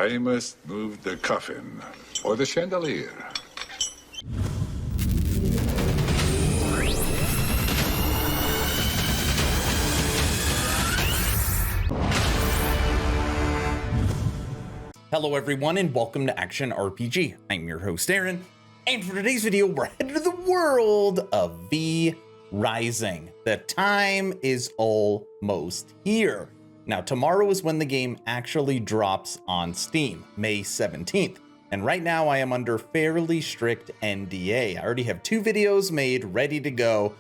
I must move the coffin or the chandelier. Hello everyone and welcome to Action RPG. I'm your host Aaron, and for today's video we're headed to the world of V Rising. The time is almost here. Now tomorrow is when the game actually drops on Steam, May 17th. And right now I am under fairly strict NDA. I already have 2 videos made ready to go,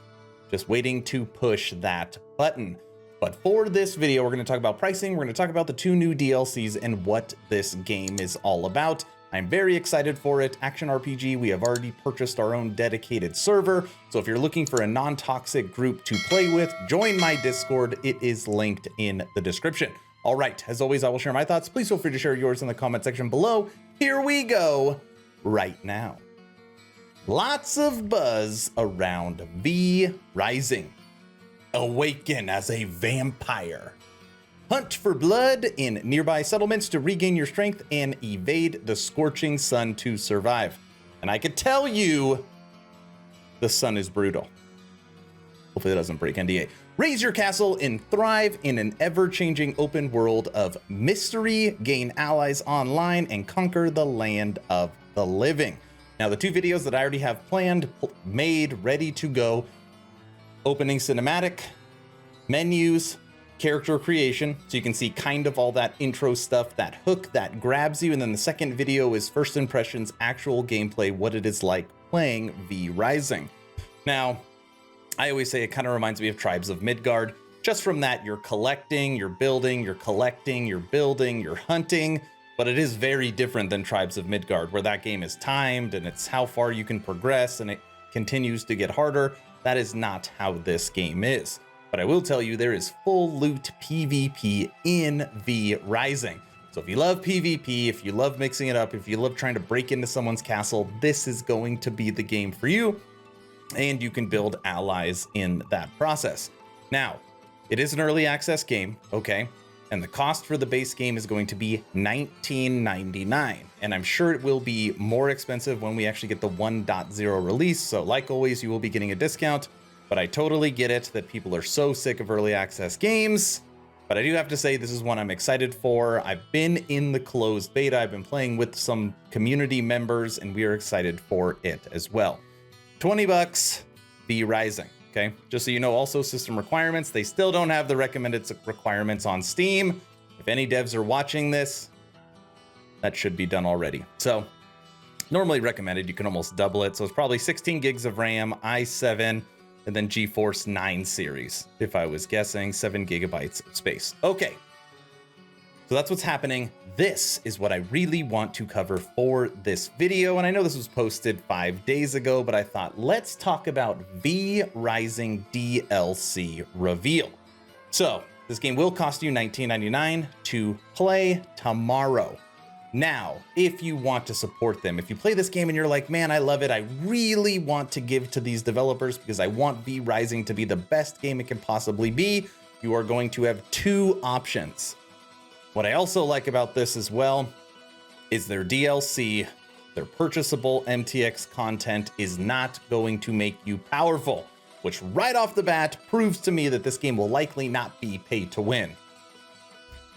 just waiting to push that button. But for this video, we're going to talk about pricing, we're going to talk about the 2 new DLCs and what this game is all about. I'm very excited for it. Action RPG, we have already purchased our own dedicated server. So if you're looking for a non-toxic group to play with, join my Discord. It is linked in the description. All right, as always, I will share my thoughts. Please feel free to share yours in the comment section below. Here we go right now. Lots of buzz around V Rising. Awaken as a vampire. Hunt for blood in nearby settlements to regain your strength and evade the scorching sun to survive. And I could tell you, the sun is brutal. Hopefully that doesn't break NDA. Raise your castle and thrive in an ever-changing open world of mystery, gain allies online, and conquer the land of the living. Now the 2 videos that I already have planned, made, ready to go, opening cinematic, menus, character creation, so you can see kind of all that intro stuff, that hook that grabs you, and then the second video is first impressions, actual gameplay, what it is like playing V Rising. Now, I always say it kind of reminds me of Tribes of Midgard. Just from that, you're collecting, you're building, you're collecting, you're building, you're hunting, but it is very different than Tribes of Midgard, where that game is timed and it's how far you can progress and it continues to get harder. That is not how this game is. But I will tell you, there is full loot PvP in V Rising. So if you love PvP, if you love mixing it up, if you love trying to break into someone's castle, this is going to be the game for you. And you can build allies in that process. Now, it is an early access game, okay? And the cost for the base game is going to be $19.99. And I'm sure it will be more expensive when we actually get the 1.0 release. So like always, you will be getting a discount, but I totally get it that people are so sick of early access games. But I do have to say, this is one I'm excited for. I've been in the closed beta. I've been playing with some community members and we are excited for it as well. 20 bucks, V Rising. Okay, just so you know, also system requirements, they still don't have the recommended requirements on Steam. If any devs are watching this, that should be done already. So normally recommended, you can almost double it. So it's probably 16 gigs of RAM, i7, and then GeForce 9 series. If I was guessing, 7 gigabytes of space. Okay, so that's what's happening. This is what I really want to cover for this video. And I know this was posted 5 days ago, but I thought, let's talk about V Rising DLC reveal. So this game will cost you $19.99 to play tomorrow. Now, if you want to support them, if you play this game and you're like, man, I love it, I really want to give to these developers because I want V Rising to be the best game it can possibly be, you are going to have 2 options. What I also like about this as well is their DLC, their purchasable MTX content is not going to make you powerful, which right off the bat proves to me that this game will likely not be pay to win.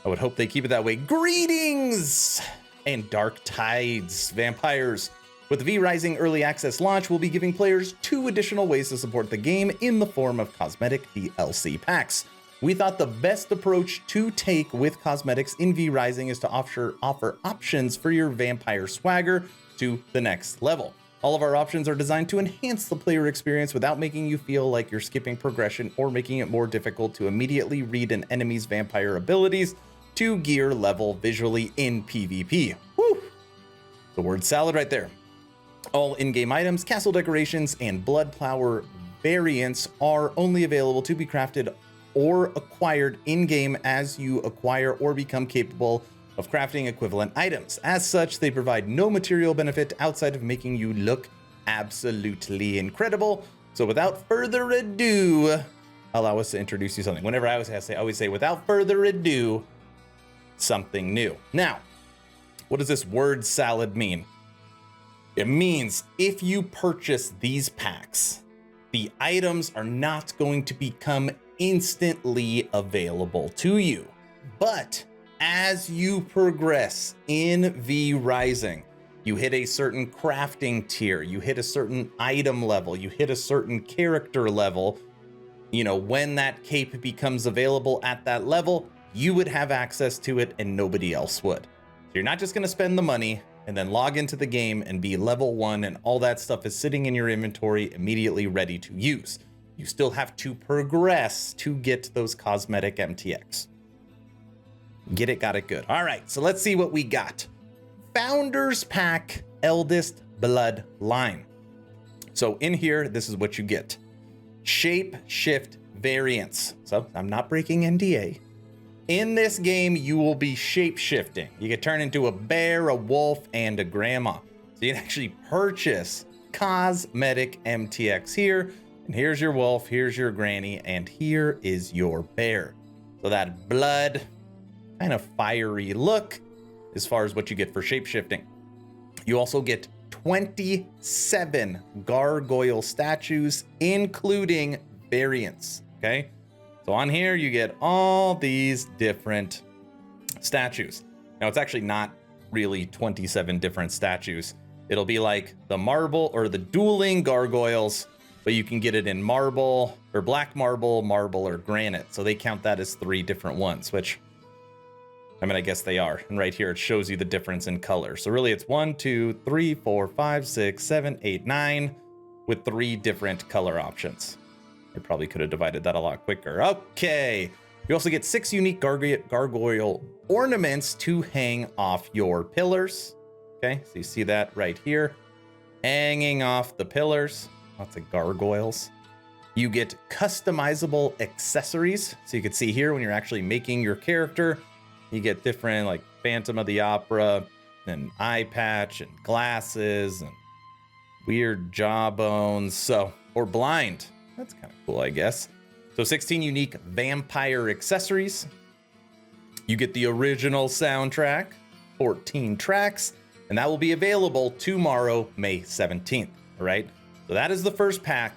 I would hope they keep it that way. Greetings and dark tides, vampires. With the V Rising early access launch, we'll be giving players 2 additional ways to support the game in the form of cosmetic DLC packs. We thought the best approach to take with cosmetics in V Rising is to offer options for your vampire swagger to the next level. All of our options are designed to enhance the player experience without making you feel like you're skipping progression or making it more difficult to immediately read an enemy's vampire abilities to gear level visually in PvP. Woo! The word salad right there. All in-game items, castle decorations, and blood flower variants are only available to be crafted or acquired in-game as you acquire or become capable of crafting equivalent items. As such, they provide no material benefit outside of making you look absolutely incredible. So without further ado, allow us to introduce you something. Whenever I always say without further ado, something new. Now, What does this word salad mean? It means if you purchase these packs, the items are not going to become instantly available to you. But as you progress in V Rising, you hit a certain crafting tier, you hit a certain item level, you hit a certain character level. You know, when that cape becomes available at that level, you would have access to it and nobody else would. So you're not just going to spend the money and then log into the game and be level 1 and all that stuff is sitting in your inventory immediately ready to use. You still have to progress to get those cosmetic MTX. Get it, got it, good. All right, so let's see what we got. Founders Pack Eldest Bloodline. So in here, this is what you get. Shape Shift variants. So I'm not breaking NDA. In this game, you will be shape shifting. You can turn into a bear, a wolf, and a grandma. So you can actually purchase cosmetic MTX here. And here's your wolf, here's your granny, and here is your bear. So that blood, kind of fiery look as far as what you get for shape shifting. You also get 27 gargoyle statues, including variants, okay? So on here, you get all these different statues. Now, it's actually not really 27 different statues. It'll be like the marble or the dueling gargoyles, but you can get it in marble or black marble, marble, or granite. So they count that as 3 different ones, which, I mean, I guess they are. And right here, it shows you the difference in color. So really, it's 1, 2, 3, 4, 5, 6, 7, 8, 9 with 3 different color options. I probably could have divided that a lot quicker. Okay. You also get 6 unique gargoyle ornaments to hang off your pillars. Okay, so you see that right here. Hanging off the pillars. Lots of gargoyles. You get customizable accessories. So you can see here when you're actually making your character, you get different like Phantom of the Opera and eye patch and glasses and weird jawbones. So, or blind. That's kind of cool, I guess. So 16 unique vampire accessories. You get the original soundtrack, 14 tracks, and that will be available tomorrow, May 17th. All right. So that is the first pack.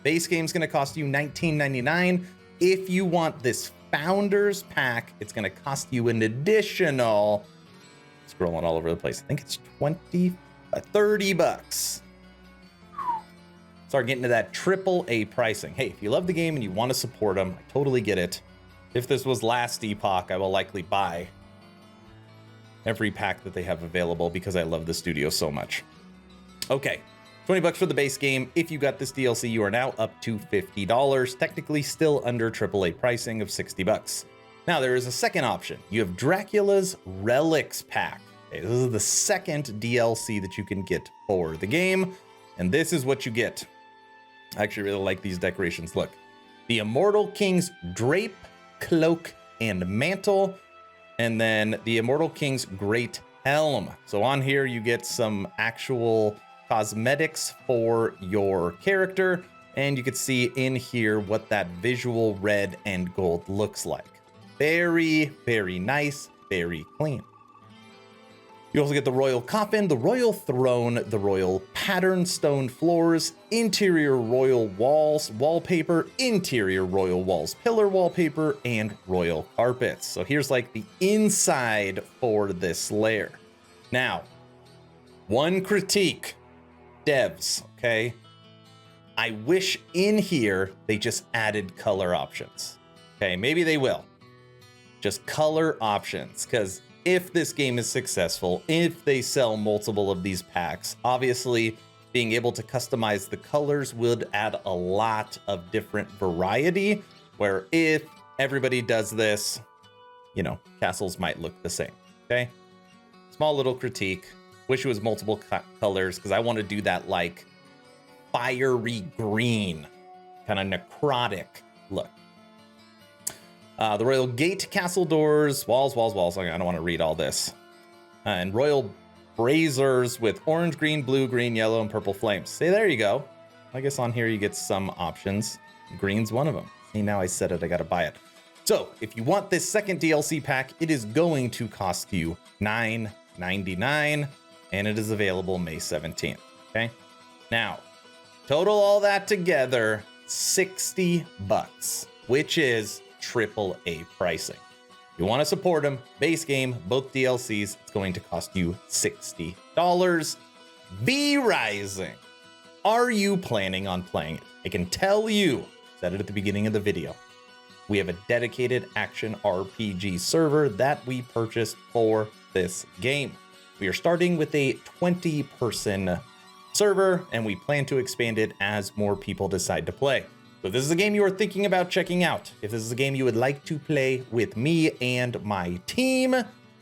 Base game's going to cost you $19.99. If you want this Founders Pack, it's going to cost you an additional, scrolling all over the place, I think it's 30 bucks. Start getting to that AAA pricing. Hey, if you love the game and you want to support them, I totally get it. If this was last Epoch, I will likely buy every pack that they have available because I love the studio so much. Okay, 20 bucks for the base game. If you got this DLC, you are now up to $50, technically still under AAA pricing of 60 bucks. Now there is a second option. You have Dracula's Relics pack. Okay, this is the second DLC that you can get for the game, and this is what you get. I actually really like these decorations. Look, the Immortal King's drape, cloak, and mantle, and then the Immortal King's great helm. So on here, you get some actual cosmetics for your character, and you can see in here what that visual red and gold looks like. Very, very nice, very clean. You also get the royal coffin, the royal throne, the royal pattern stone floors, interior royal walls wallpaper, interior royal walls pillar wallpaper, and royal carpets. So here's like the inside for this lair. Now, one critique, devs, okay? I wish in here they just added color options. Okay, maybe they will. Just color options, because if this game is successful, if they sell multiple of these packs, obviously being able to customize the colors would add a lot of different variety, where if everybody does this, you know, castles might look the same, okay? Small little critique. Wish it was multiple colors, because I want to do that like fiery green, kind of necrotic look. The royal gate, castle doors, walls. I don't want to read all this. And royal braziers with orange, green, blue, green, yellow, and purple flames. See, there you go. I guess on here you get some options. Green's one of them. See, now I said it, I gotta buy it. So if you want this second DLC pack, it is going to cost you $9.99. $4.99, and it is available May 17th. Okay, now total all that together, $60, which is AAA pricing. You want to support them, base game, both DLCs, it's going to cost you $60. V Rising. Are you planning on playing it? I can tell you, said it at the beginning of the video, we have a dedicated action RPG server that we purchased for this game. We are starting with a 20-person server, and we plan to expand it as more people decide to play. So if this is a game you are thinking about checking out, if this is a game you would like to play with me and my team,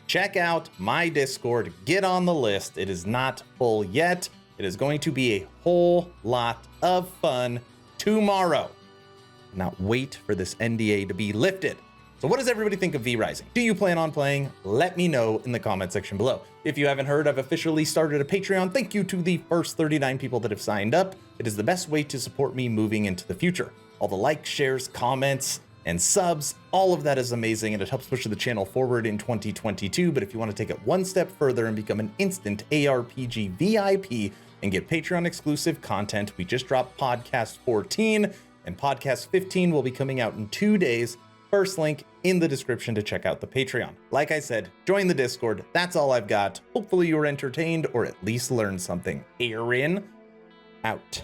check out my Discord, get on the list. It is not full yet. It is going to be a whole lot of fun tomorrow. Not wait for this NDA to be lifted. So what does everybody think of V Rising? Do you plan on playing? Let me know in the comment section below. If you haven't heard, I've officially started a Patreon. Thank you to the first 39 people that have signed up. It is the best way to support me moving into the future. All the likes, shares, comments, and subs, all of that is amazing, and it helps push the channel forward in 2022. But if you want to take it one step further and become an instant ARPG VIP and get Patreon exclusive content, we just dropped Podcast 14, and Podcast 15 will be coming out in 2 days. First link in the description to check out the Patreon. Like I said, join the Discord. That's all I've got. Hopefully you were entertained or at least learned something. Aaron, out.